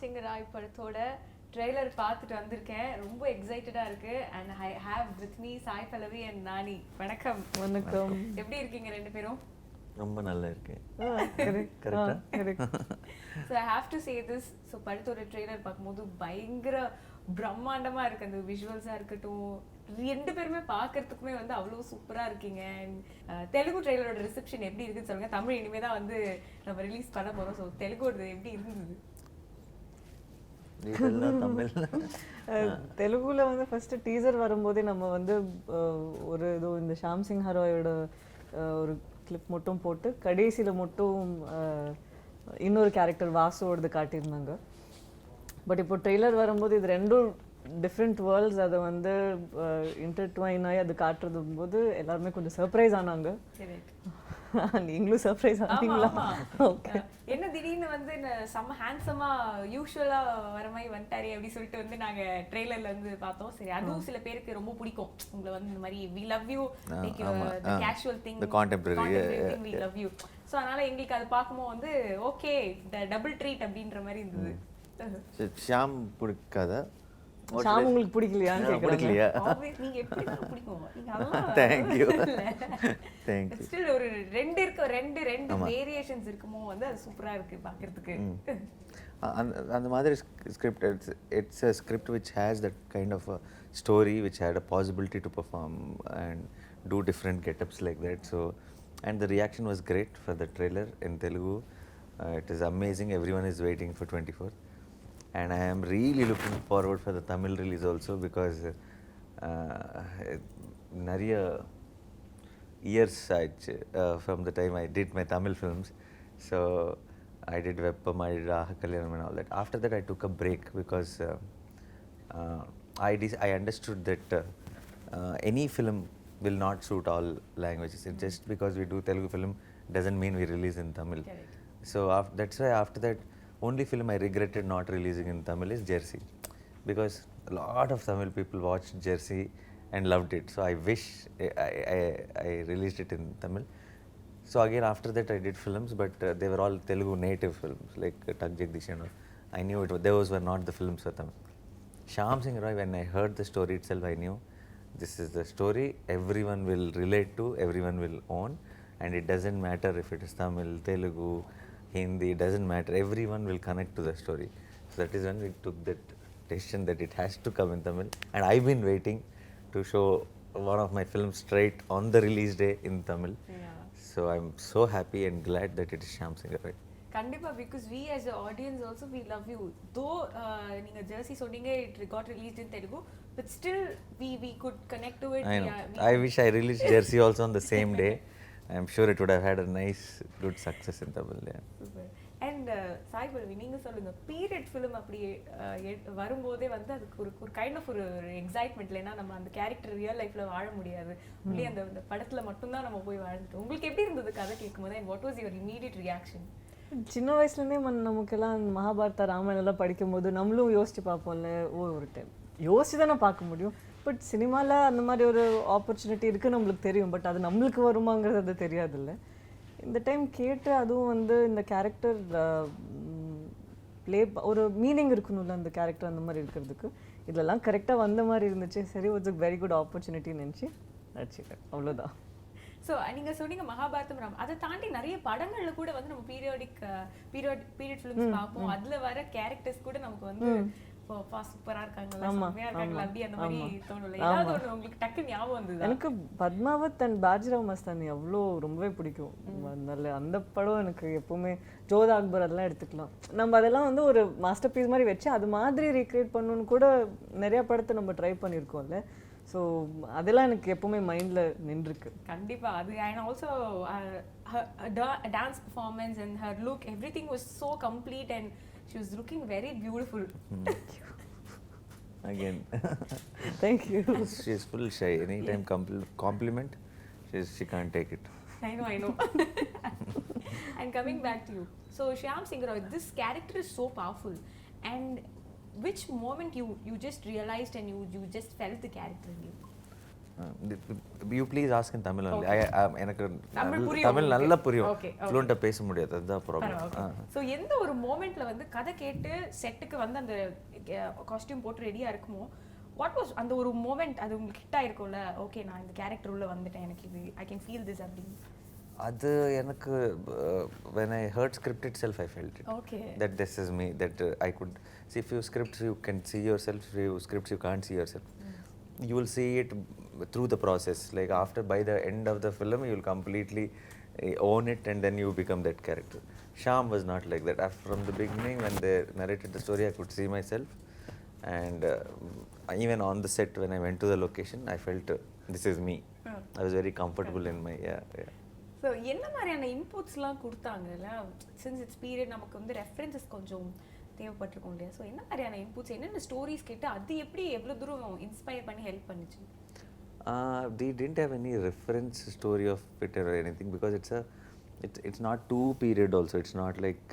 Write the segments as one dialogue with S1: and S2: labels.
S1: சிங் ராய் படத்தோட ட்ரெய்லர் பார்த்துட்டு வந்திருக்கேன். ரொம்ப எக்ஸைட்டடாக இருக்கு. And I have with me Sai Pallavi and Nani. வணக்கம்.
S2: வணக்கம்.
S1: எப்படி இருக்கீங்க ரெண்டு பேரும்?
S3: ரொம்ப நல்லா இருக்கு.
S1: So I have to say this. So படத்தோட ட்ரெய்லர் பார்க்கும்போது பயங்கர பிரம்மாண்டமாக இருக்குது. அந்த விஷுவல்ஸாக இருக்கட்டும், ரெண்டு பேருமே பார்க்கறதுக்குமே வந்து அவ்வளோ சூப்பராக இருக்கீங்க. தெலுங்கு ட்ரெய்லரோட ரிசப்ஷன் எப்படி இருக்குன்னு சொல்லுங்க. தமிழ் இனிமேல் தான் வந்து நம்ம ரிலீஸ் பண்ண போகிறோம். ஸோ தெலுங்கோட எப்படி இருந்தது?
S2: தெலுங்குல வந்து ஃபர்ஸ்ட் டீசர் வரும்போதே நம்ம வந்து ஒரு ஏதோ இந்த ஷாம் சிங் ஹரோயோட ஒரு கிளிப் மட்டும் போட்டு கடைசியில் மட்டும் இன்னொரு கேரக்டர் வாசுவோடது காட்டியிருந்தாங்க. பட் இப்போ ட்ரெய்லர் வரும்போது இது ரெண்டும் டிஃப்ரெண்ட் வேர்ல்ட்ஸ், அதை வந்து இன்டர்ட்வைன் ஆகி அது காட்டுறது போது எல்லாருமே கொஞ்சம் சர்ப்ரைஸ் ஆனாங்க. நீங்களும் சர்ப்ரைஸ் ஆனீங்களா? ஓகே.
S1: என்ன திடீர்னு வந்து செம்ம ஹேண்ட்ஸமா யூஷுவலா வர மாதிரி வந்துட்டாரு அப்படி சொல்லிட்டு வந்து நாங்க ட்ரெய்லர்ல வந்து பார்த்தோம். சரி, அதுவும் சில பேருக்கு ரொம்ப பிடிக்கும். உங்களை வந்து இந்த மாதிரி we love you like the casual thing,
S3: the contemporary
S1: thing, we love you. So அதனால எங்களுக்கு அது பார்க்கும்போது வந்து ஓகே டபுள் ட்ரீட் அப்படின்ற மாதிரி இருந்தது.
S3: ஷாம் பிடிக்காதா?
S2: ஷாம் உங்களுக்கு பிடிக்கலையான்னு
S3: பிடிக்கலையா?
S1: நீங்க எப்படி பிடிக்கும்? நீங்க அதெல்லாம்
S3: thank you thank you.
S1: Still ஒரு ரெண்டு வேரியேஷன்ஸ் இருக்குமோ வந்து அது சூப்பரா இருக்கு பார்க்கிறதுக்கு.
S3: அந்த மாதிரி script, it's a script which has that kind of a story which had a possibility to perform and do different get-ups like that. So and the reaction was great for the trailer in Telugu. It is amazing. Everyone is waiting for 24th. And I am really looking forward for the Tamil release also, because நிறைய years from the time I did my Tamil films. So I did Veppam, I did Aha Kalyanam and all that. After that I took a break because I understood that any film will not suit all languages. Just because we do Telugu film doesn't mean we release in Tamil.
S1: Correct.
S3: So that's why after that, only film I regretted not releasing in Tamil is Jersey, because a lot of Tamil people watched Jersey and loved it. So I wish I released it in Tamil. So again after that I did films, but they were all Telugu native films like Tug Jagdish and all. I knew those were not the films for Tamil. Shyam Singh Roy, when I heard the story itself, I knew this is the story everyone will relate to, everyone will own, and it doesn't matter if it is Tamil, Telugu, Hindi, it doesn't matter, everyone will connect to the story. So that is when we took that decision that it has to come in Tamil, and I've been waiting to show one of my films straight on the release day in Tamil.
S1: Yeah.
S3: So I'm so happy and glad that it is Shyam Singh Roy.
S1: கண்டிப்பா, because we as an audience also we love you. Though நீங்க Jersey சொன்னீங்க it got released in Telugu, but still we could connect to it.
S3: I know. I wish I released Jersey also on the same day. I'm sure it would have had a nice, good success in Tamil. Yeah.
S1: Super. And Sai Pallavi, நீங்க சொல்லுங்க, period film அப்படி வரும்போதே வந்து அதுக்கு ஒரு kind of ஒரு excitement. ஏன்னா நம்ம அந்த கேரக்டர் ரியல் லைஃப்ல வாழ முடியாது, only அந்த படத்துல மட்டும்தான் நம்ம போய் வாழ்ந்துட்டோம். உங்களுக்கு எப்படி இருந்தது கதை கேட்கும்போது? and what was your immediate reaction?
S2: சின்ன வயசுலேருந்தே நமக்கெல்லாம் மகாபாரதா ராமாயணம் எல்லாம் படிக்கும்போது நம்மளும் யோசிச்சு பார்ப்போம்ல, ஒரு டைம் யோசிச்சு தானே பார்க்க முடியும். பட் சினிமாவில் அந்த மாதிரி ஒரு ஆப்பர்ச்சுனிட்டி இருக்குது நம்மளுக்கு தெரியும், பட் அது நம்மளுக்கு வருமாங்கிறது அது தெரியாதுல்ல. இந்த டைம் கேட்டு அதுவும் வந்து இந்த கேரக்டர் ஒரு மீனிங் இருக்கணும்ல அந்த கேரக்டர் அந்த மாதிரி இருக்கிறதுக்கு, இதெல்லாம் கரெக்டாக வந்த மாதிரி இருந்துச்சு. சரி, வாட்ஸ் அ வெரி குட் ஆப்பர்ச்சுனிட்டின்னு நினச்சி நடிச்சிட்டேன், அவ்வளோதான்.
S1: ஸோ நீங்கள் சொன்னீங்க மகாபாரதம் ராம், அதை தாண்டி நிறைய படங்களில் கூட வந்து நம்ம பீரியட் ஃபிலிம்ஸ் பார்ப்போம். அதில் வர கேரக்டர்ஸ் கூட நமக்கு வந்து சூப்பரா இருக்காங்களா, செம்மையா இருக்காங்களா, அப்படி அந்த மாதிரி தோணும்ல. ஏதாவது ஒன்று உங்களுக்கு டக்கு ஞாபகம் வந்தது?
S2: எனக்கு பத்மாவத் அண்ட் பாஜிராவ் மஸ்தானி அவ்வளோ ரொம்பவே பிடிக்கும். நல்ல அந்த படம் எனக்கு எப்பவுமே, ஜோதா அக்பர் அதெல்லாம் எடுத்துக்கலாம், நம்ம அதெல்லாம் வந்து ஒரு மாஸ்டர் பீஸ் மாதிரி வச்சு அது மாதிரி ரீக்ரியேட் பண்ணணும்னு கூட நிறைய படத்தை நம்ம ட்ரை பண்ணியிருக்கோம்ல. ஸோ அதெல்லாம் எனக்கு எப்பவுமே மைண்டில் நின்றுருக்கு.
S1: கண்டிப்பா. அது and also dance performance and her look, every thing was so complete and she was looking very beautiful.
S3: Again.
S2: Thank you.
S3: She is full shy. Anytime compliment, she can't take it.
S1: I know. And coming back to you, so Shyam Singh Roy, this character is so powerful. And which moment you just realized and you just felt the character in you?
S3: You please ask in Tamil only. எனக்கு
S1: தமிழ் புரியும்
S3: தமிழ்
S1: உங்களுக்கு.
S3: நல்லா புரியும்,
S1: Okay,
S3: ஃப்ளூயண்ட்டாக பேச முடியாது, அதுதான் problem.
S1: So எந்த ஒரு மோமெண்ட்ல வந்து கதை கேட்டு செட்டுக்கு வந்து அந்த காஸ்டியூம் போட்டு ரெடியா இருக்குமோ, வாட் வாஸ் அந்த ஒரு மோமெண்ட், அது உங்களுக்கு ஹிட் ஆயிருக்கும்ல, ஓகே நான் இந்த கேரக்டர் உள்ள வந்துட்டேன், எனக்கு இது ஐ கேன் ஃபீல் திஸ் அப்படின்னு?
S3: அது எனக்கு when I heard script itself I felt it.
S1: Okay.
S3: That this is me, that I could see few scripts you can see yourself, few scripts you can't see yourself. You will see it through the process, like after by the end of the film you will completely own it and then you become that character. Shyam was not like that. From the beginning when they narrated the story I could see myself, and even on the set when I went to the location I felt this is me. I was very comfortable in my yeah.
S1: So என்ன மாதிரியான இன்புட்ஸ்லாம் கொடுத்தாங்கல்ல, since it's period நமக்கு வந்து references கொஞ்சம் தேவைப்பட்டிருக்கும் இல்லையா? So என்ன மாதிரியான inputs, என்னென்ன stories கேட்டு அது எப்படி எவ்வளோ தூரம் இன்ஸ்பயர் பண்ணி ஹெல்ப் பண்ணுச்சு?
S3: They didn't have any reference story of it or anything because it's not two period also. It's not like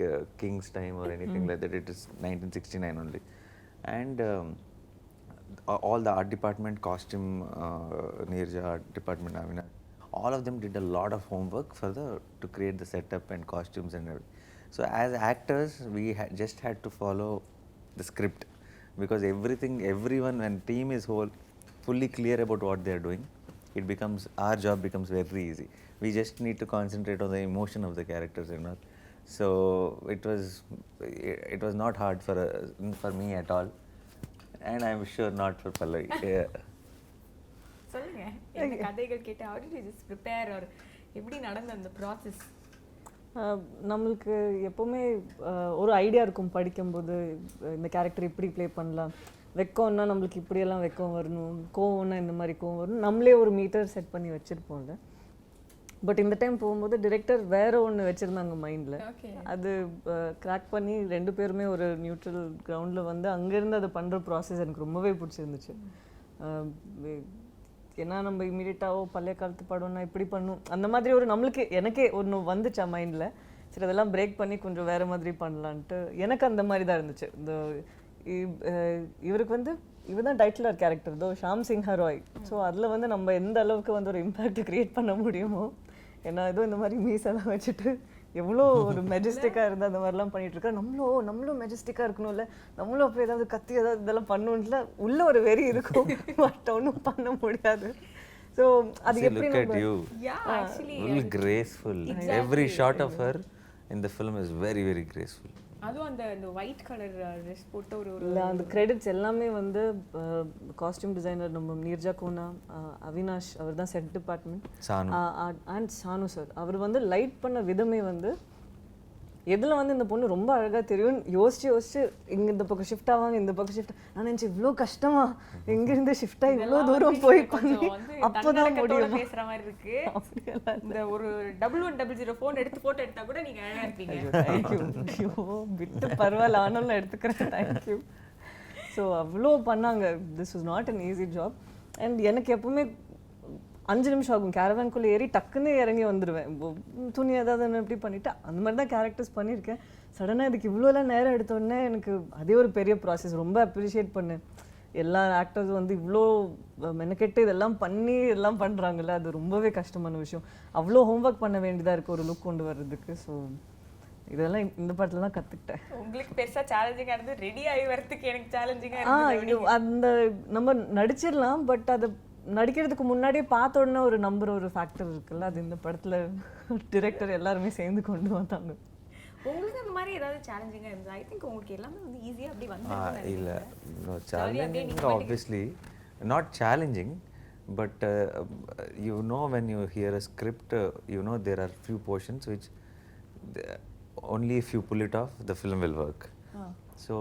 S3: King's time or anything like that. It is 1969 only, and all the art department, costume, Neerja art department, Avina, all of them did a lot of homework to create the setup and costumes and everything. So as actors, we just had to follow the script because everyone, when team is fully clear about what they are doing, our job becomes very easy. We just need to concentrate on the emotion of the characters and all. So it was not hard for me at all, and I'm sure not for Pallavi. Yeah.
S1: சொல்லுங்க, என்ன கதைகள் கேட்டு how did you just prepare, or எப்படி நடந்த அந்த process?
S2: நம்மளுக்கு எப்போவுமே ஒரு ஐடியா இருக்கும் படிக்கும்போது, இந்த கேரக்டர் இப்படி ப்ளே பண்ணலாம், வெக்கம்னா நம்மளுக்கு இப்படியெல்லாம் வெக்கம் வரணும், கோவம்னா இந்த மாதிரி கோவம் வரணும், நம்மளே ஒரு மீட்டர் செட் பண்ணி வச்சுருப்போம்ல. பட் இந்த டைம் போகும்போது டிரெக்டர் வேற ஒன்று வச்சுருந்தாங்க மைண்டில். அது கிராக் பண்ணி 2 பேருமே ஒரு நியூட்ரல் கிரவுண்டில் வந்து அங்கேருந்து அதை பண்ணுற ப்ராசஸ் எனக்கு ரொம்பவே பிடிச்சிருந்துச்சு. ஏன்னா நம்ம இமீடியட்டாவோ பழைய காலத்து படம்னா இப்படி பண்ணும் அந்த மாதிரி ஒரு எனக்கே ஒன்று வந்துச்சா மைண்டில். சரி அதெல்லாம் பிரேக் பண்ணி கொஞ்சம் வேறு மாதிரி பண்ணலான்ட்டு எனக்கு அந்த மாதிரி தான் இருந்துச்சு. இந்த இவருக்கு வந்து இவர் தான் டைட்டிலர் கேரக்டர் தோ ஷாம் சிங் ஹரோய். ஸோ அதில் வந்து நம்ம எந்த அளவுக்கு வந்து ஒரு இம்பேக்ட் க்ரியேட் பண்ண முடியுமோ, ஏன்னா ஏதோ இந்த மாதிரி மீஸெல்லாம் வச்சுட்டு எவ்வளோ ஒரு மெஜஸ்டிக்காக இருந்தால் அந்த மாதிரிலாம் பண்ணிகிட்ருக்கா, நம்மளும் மெஜஸ்டிக்காக இருக்கணும்ல, நம்மளும் அப்போ ஏதாவது கத்தி ஏதாவது இதெல்லாம் பண்ணணும்ல உள்ள ஒரு வெறி இருக்கும், பட் ஒன்றும் பண்ண முடியாது. ஸோ அது எப்படி
S3: graceful. Every shot of her in the film is very very graceful.
S1: அதுவும் அந்த ஒயிட் கலர் ட்ரெஸ் போட்டு ஒரு
S2: இல்லை அந்த கிரெடிட்ஸ் எல்லாமே வந்து காஸ்டியூம் டிசைனர் நம்ம நீர்ஜா கோனா, அவினாஷ் அவர் தான் set department, and Sanu sir. அவர் வந்து லைட் பண்ண விதமே வந்து எதில் வந்து இந்த பொண்ணு ரொம்ப அழகாக தெரியும் யோசிச்சு இங்கே இந்த பக்கம் ஷிஃப்ட் ஆவாங்க, இந்த பக்கம் ஷிஃப்ட். நான் நினச்சி இவ்வளோ கஷ்டமா எங்கேருந்து ஷிஃப்டாக இவ்வளோ தூரம் போய் பண்ணி அப்போதான் முடியும்
S1: பேசுகிற மாதிரி இருக்கு. இந்த ஒரு 1100 ஃபோன் எடுத்து ஃபோட்டோ எடுத்தால் கூட நீங்கள் அழகாக இருப்பீங்க.
S2: தேங்க்யூ. ஐயோ விட்டு பரவாயில்ல, ஆனாலும் எடுத்துக்கிறேன், தேங்க்யூ. ஸோ அவ்வளோ பண்ணாங்க. This was not an easy job. And எனக்கு எப்பவுமே 5 நிமிஷம் ஆகும் கேரவான்குள்ளே ஏறி டக்குன்னு இறங்கி வந்துடுவேன். துணி ஏதாவது எப்படி பண்ணிவிட்டு அந்த மாதிரி தான் கேரக்டர்ஸ் பண்ணியிருக்கேன். சடனாக இதுக்கு இவ்வளோலாம் நேரம் எடுத்தோடனே எனக்கு அதே ஒரு பெரிய ப்ராசஸ். ரொம்ப அப்ரிஷியேட் பண்ணேன். எல்லா ஆக்டர்ஸும் வந்து இவ்வளோ மெனக்கெட்டு இதெல்லாம் பண்ணி எல்லாம் பண்ணுறாங்கல்ல, அது ரொம்பவே கஷ்டமான விஷயம். அவ்வளோ ஹோம்ஒர்க் பண்ண வேண்டியதாக இருக்குது ஒரு லுக் கொண்டு வர்றதுக்கு. ஸோ இதெல்லாம் இந்த படத்தில் தான் கற்றுக்கிட்டேன்.
S1: உங்களுக்கு பெருசாக சேலஞ்சிங்காக இருந்தது, ரெடி ஆகி வரதுக்கு எனக்கு சேலஞ்சிங்காக
S2: அந்த நம்ம நடிச்சிடலாம், பட் அதை நடிக்கிறதுக்கு முன்னாடியே பார்த்த உடனே ஒரு ஒரு ஃபேக்டர் இருக்குல்ல, அது இந்த படத்தில் டிரெக்டர் எல்லாருமே சேர்ந்து கொண்டு வந்தாங்க.
S1: உங்களுக்கு அந்த மாதிரி ஏதாவது சேலஞ்சிங்காக இருந்தது? ஐ திங்க் உங்களுக்கு எல்லாமே வந்து ஈஸியாக அப்படி வந்து
S3: இல்லை challenging obviously not challenging, but you know when you hear a script, you know there are few portions which only if you pull it off the film will work. So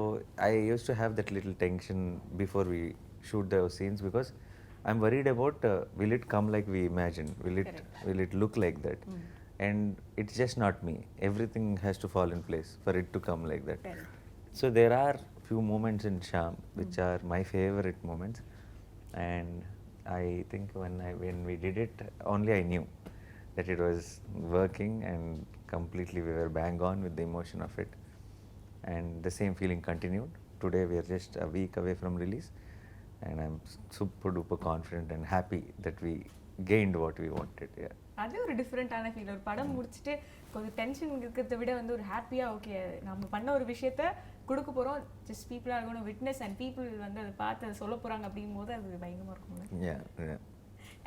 S3: I used to have that little tension before we shoot the scenes because I'm worried about will it come like we imagined, will it look like that, and it's just not me. Everything has to fall in place for it to come like that. So there are few moments in Shyam which are my favorite moments, and I think when we did it only I knew that it was working, and completely we were bang on with the emotion of it, and the same feeling continued. Today we are just a week away from release, and I'm super duper confident and happy that we gained what we wanted. Yeah.
S1: அது ஒரு டிஃப்ரெண்டான feel. ஒரு படம் முடிச்சுட்டு கொஞ்சம் tension இருக்கிறத விட வந்து ஒரு ஹாப்பியாக ஓகே நம்ம பண்ண ஒரு விஷயத்த கொடுக்க போகிறோம், just people are gonna witness and people வந்து அதை பார்த்து அதை சொல்ல போகிறாங்க அப்படிங்கும் போது அது பயங்கரமாக இருக்கும்.
S3: Yeah, yeah.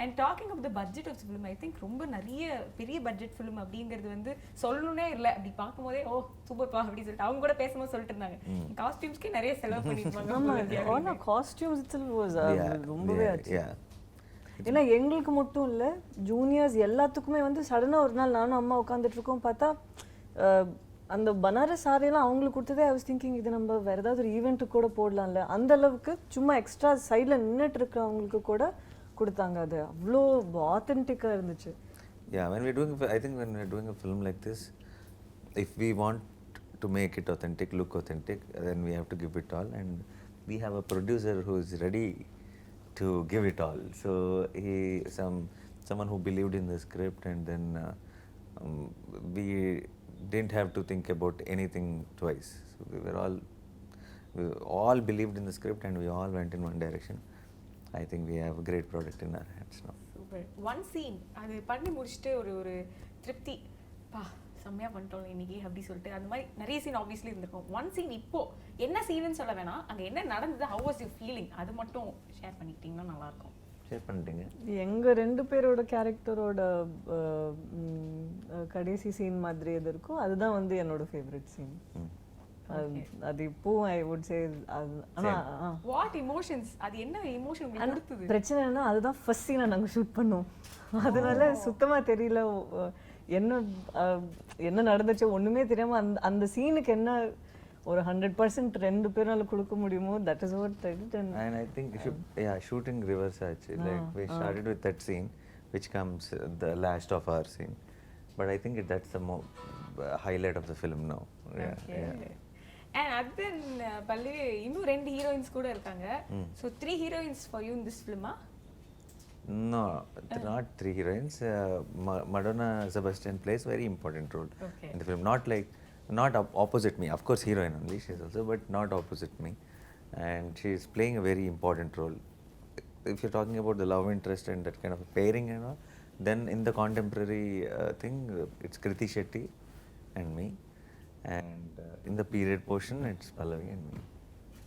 S1: And talking of the budget of film, I think ரொம்ப நிறைய பெரிய பட்ஜெட் ஃபிலிம் அப்படிங்கிறது வந்து சொல்லணும்னே இல்லை. அப்படி பார்க்கும்போதே ஓ சூப்பர்ப்பா அப்படின்னு சொல்லிட்டு அவங்க கூட பேசும்போது சொல்லிட்டு இருந்தாங்க காஸ்டியூம்ஸ்க்கே நிறைய செலவு பண்ணிருப்பாங்க.
S2: ஆனா காஸ்டியூம்ஸ் இட்செல்ஃப் வாஸ் ரொம்பவே ஆச்சு.
S3: Yeah.
S2: ஏன்னா எங்களுக்கு மட்டும் இல்லை, ஜூனியர்ஸ் எல்லாத்துக்குமே வந்து சடனாக ஒரு நாள் நானும் அம்மா உட்காந்துட்டு இருக்கோம், பார்த்தா அந்த பனாரஸ் சாரியெல்லாம் அவங்களுக்கு கொடுத்ததே ஐ வாஸ் திங்கிங் இது நம்ம வேறு ஏதாவது ஒரு ஈவெண்ட்டுக்கு கூட போடலாம்ல, அந்த அளவுக்கு சும்மா எக்ஸ்ட்ரா சைடில் நின்றுட்டு இருக்கிறவங்களுக்கு கூட கொடுத்தாங்க. அது அவ்வளோ ஆத்தென்டிக்காக இருந்துச்சு.
S3: Yeah, when we're doing, I think when we're doing a film like this, if we want to make it authentic, look authentic, then we have to give it all, and we have a producer who is ready to give it all. So someone who believed in the script, and then we didn't have to think about anything twice. So we all believed in the script, and we all went in one direction. I think we have a great product in our hands now.
S1: Super. One scene அது பண்ணி முடிச்சுட்டு ஒரு திருப்தி, பா செம்மையாக பண்ணிட்டோம் இன்னைக்கு அப்படி சொல்லிட்டு அந்த மாதிரி நிறைய சீன் ஆப்வியஸ்லி இருந்திருக்கும். ஒன் சீன் இப்போ என்ன சீன்னு சொல்ல வேணாம், அங்கே என்ன நடந்தது, ஹவ் வாஸ் யூ ஃபீலிங், அது மட்டும் ஷேர் பண்ணிக்கிட்டீங்கன்னா நல்லாயிருக்கும்.
S3: ஷேர் பண்ணிட்டீங்க.
S2: எங்கள் 2 பேரோட கேரக்டரோட கடைசி சீன் மாதிரி எது இருக்கோ அதுதான் வந்து என்னோட ஃபேவரட் சீன். அது இப்போ I would say.
S1: What emotions, அது என்ன இமோஷன் உங்களுக்கு கொடுத்தது?
S2: பிரச்சனை என்ன, அதுதான் ஃபர்ஸ்ட் சீனை நாங்கள் ஷூட் பண்ணோம், அதனால சுத்தமாக தெரியல என்ன நடந்துச்சு, ஒன்றுமே தெரியாமல் அந்த சீனுக்கு என்ன ஒரு 100% 2 பேரால கொடுக்க முடியுமோ, that is what I did.
S3: And I think shooting reverse actually, like we started with that scene which comes the last of our scene, but I think that's the highlight of the film now.
S1: And then பல்லவி இன்னும் 2 heroines கூட இருக்காங்க. So 3 heroines for you in this film?
S3: No, not 3 heroines. Madonna Sebastian plays very important role in the film. Not opposite me. Of course, heroine only she is also, but not opposite me. And she is playing a very important role. If you're talking about the love interest and that kind of a pairing and all, then in the contemporary thing, it's Kriti Shetty and me. And in the period portion, it's Pallavi and me.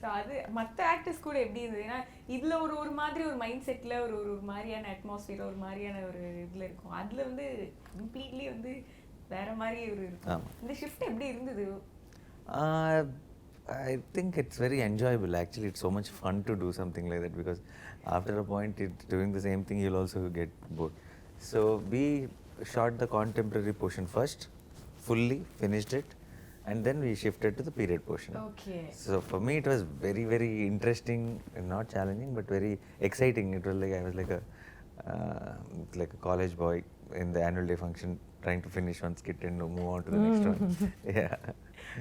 S1: So அது மற்ற actors கூட எப்படி இருந்தது? ஏன்னா இதில் ஒரு மாதிரி ஒரு மைண்ட் செட்டில் ஒரு மாதிரியான அட்மாஸ்பியர், ஒரு மாதிரியான ஒரு இதில் இருக்கும், அதில் வந்து கம்ப்ளீட்லி வந்து வேற மாதிரி ஒரு இருக்கும். இந்த ஷிஃப்ட் எப்படி இருந்தது?
S3: I think it's very enjoyable actually. It's so much fun to do something like that, because after a point doing the same thing you'll also get bored. So we shot the contemporary portion first, fully finished it, and then we shifted to the period portion.
S1: Okay.
S3: So for me it was very, very interesting, not challenging but very exciting. It was like I was like a college boy in the annual day function trying to finish one skit and move on to the next one. Yeah.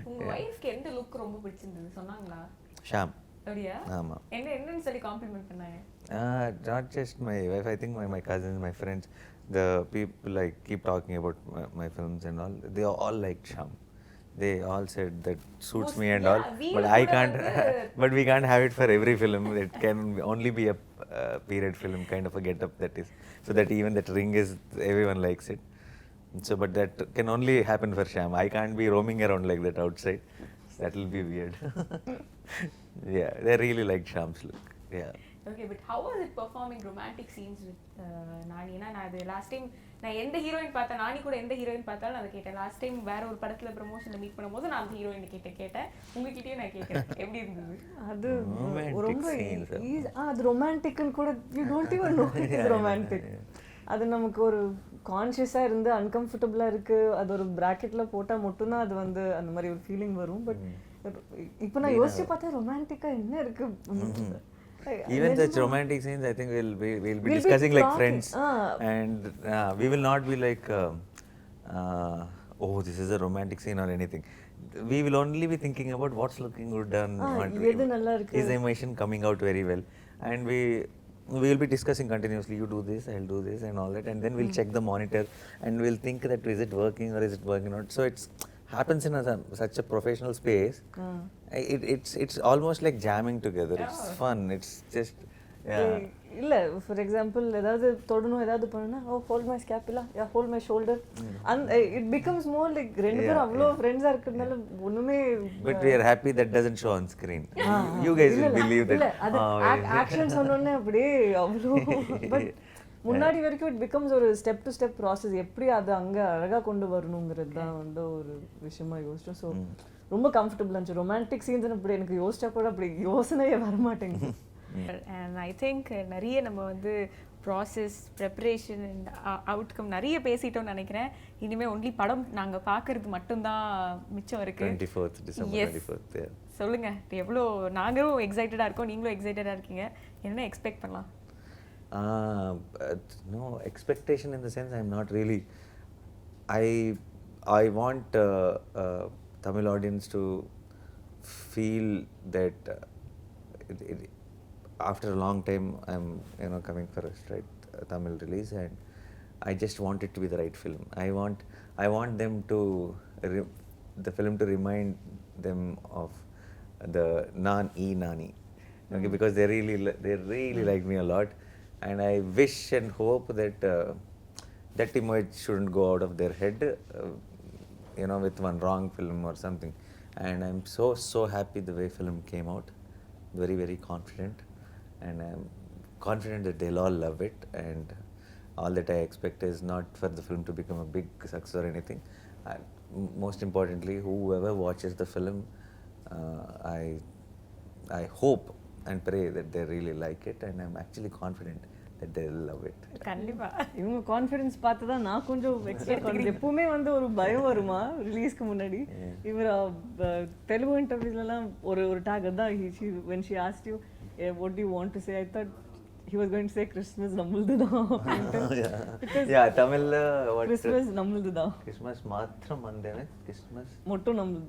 S1: உங்க வைஃப்க்கு எந்த look ரொம்ப பிடிச்சிருந்தது சொன்னாங்களா?
S3: ஷாம்.
S1: அப்படியா?
S3: ஆமா.
S1: என்னன்னு சொல்லி complement பண்ணாங்க?
S3: Not just my wife, I think my cousins, my friends, the people like keep talking about my films and all, they all liked Sham. They all said that suits me and all, but I can't. But we can't have it for every film. It can only be a period film kind of a get-up, that is, so that even that ring is, everyone likes it. So, but that can only happen for Sham. I can't be roaming around like that outside. That will be weird. Yeah, they really liked Sham's look. Yeah.
S1: Okay, but how was it performing romantic scenes with Nani? நான் அது last time நான் எந்த heroine பார்த்தா, நானி கூட எந்த heroine பார்த்தாலும் அதை கேட்டேன். லாஸ்ட் டைம் வேற ஒரு படத்துல ப்ரமோஷன்ல மீட் பண்ணும்போது நான் அந்த ஹீரோயின் கேட்டேன். உங்ககிட்டயே நான் கேட்கிறேன் எப்படி இருந்தது?
S2: அது ரொம்ப அது ரொமான்டிக்னு கூட you don't even know it's romantic. அது நமக்கு ஒரு கான்ஷியஸாக இருந்து அன்கம்ஃபர்டபுளாக இருக்குது, அது ஒரு ப்ராக்கெட்டில் போட்டால் மட்டும்தான் அது வந்து அந்த மாதிரி ஒரு ஃபீலிங் வரும். பட் இப்போ நான் யோசிச்சு பார்த்தா ரொமான்டிக்காக என்ன இருக்குது?
S3: Even such romantic scenes, I think we'll be discussing like friends, and we will not be like, oh, this is a romantic scene or anything. We will only be thinking about what's looking good done, is the emotion coming out very well, and we will be discussing continuously. You do this, I'll do this, and all that, and then we'll check the monitor, and we'll think that is it working or is it working not. So it's happens in such a professional space. It's almost like jamming together. It's fun. It's just
S2: இல்ல for example ஏதாவது தொடணும் ஏதாவது பண்ணணும்னா oh hold my scapula yeah hold my shoulder and it becomes more like ரெண்டு பேரும் அவ்வளோ ஃப்ரெண்ட்ஸா இருக்கிறதுனால ஒண்ணுமே
S3: But we are happy that doesn't show on screen. You guys will believe
S2: இல்ல
S3: that.
S2: அது ஆக்ஷன் சொன்னோடனே அப்படியே அவ்வளோ பட் முன்னாடி வரைக்கும் இட் பிகம்ஸ் ஒரு ஸ்டெப் டு ஸ்டெப் ப்ராசஸ் எப்படி அது அங்க அழகா கொண்டு வரணுங்கிறது தான் வந்து ஒரு விஷயமா யோசிச்சோம் ஸோ ரொம்ப கம்ஃபர்டபுள் இருந்துச்சு ரொமான்டிக் சீன்ஸ் அப்படி எனக்கு யோசிச்சா கூட அப்படி யோசனையே வர மாட்டேங்குது
S1: அண்ட் ஐ திங்க் நிறைய நம்ம வந்து ப்ராசஸ் ப்ரெப்பரேஷன் அண்ட் அவுட்கம் நிறைய பேசிட்டோம்னு நினைக்கிறேன். இனிமேல் ஒன்லி படம் நாங்கள் பார்க்கறது மட்டும்தான் மிச்சம் இருக்கு.
S3: 24th December 24th. Yeah.
S1: சொல்லுங்க எவ்வளோ நாங்களும் எக்ஸைட்டடாக இருக்கோம், நீங்களும் எக்ஸைட்டடாக இருக்கீங்க, என்ன எக்ஸ்பெக்ட் பண்ணலாம்?
S3: No expectation in the sense I'm not really. I want Tamil audience to feel that after a long time I'm coming for a straight Tamil release, and I just want it to be the right film. I want them to the film to remind them of the Nani, okay, because they really like me a lot. And I wish and hope that that image shouldn't go out of their head, with one wrong film or something. And I'm so happy the way film came out. Very, very confident. And I'm confident that they'll all love it. And all that I expect is not for the film to become a big success or anything. Most importantly, whoever watches the film, I hope and pray that they really like it, and I'm actually confident that they'll love it.
S1: கண்டிப்பா
S2: இவங்க confidence பார்த்து தான் நான் கொஞ்சம் expect பண்ணேன். எப்பவுமே வந்து ஒரு பயம் வருமா ரிலீஸ்க்கு முன்னாடி. இவர் தெலுங்கு இன்டர்வியூஸ்லாம் ஒரு டாக் தான் when she asked you what do you want to say, I thought he was going to say Christmas நம்மளுது தான்.
S3: Yeah, Tamil what
S2: Christmas நம்மளுது தான்.
S3: Christmas மாத்திரம் வந்தேனே, Christmas
S2: மொட்டும் நம்மளுது.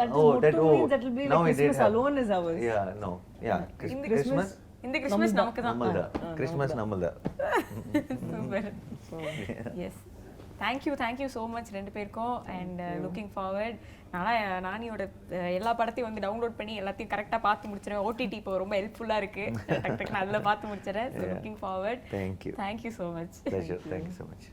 S2: That will be
S3: now
S2: like Christmas alone is ours.
S3: Yeah, no. Yeah, Christmas
S1: இந்த Christmas நமக்கு தான்.
S3: கிறிஸ்மஸ் நம்மளதா.
S1: Super. Yes, thank you so much ரெண்டு பேருக்கும். And looking forward. நானியோட எல்லா படத்தையும் வந்து டவுன்லோட் பண்ணி எல்லாத்தையும் கரெக்டாக பார்த்து முடிச்சிடுறேன். ஓடிடி இப்போ ரொம்ப ஹெல்ப்ஃபுல்லாக இருக்கு. டக்கு அதில் பார்த்து முடிச்சிடுறேன். Looking forward.
S3: Thank you
S1: so much.
S3: Pleasure. Thank you so much.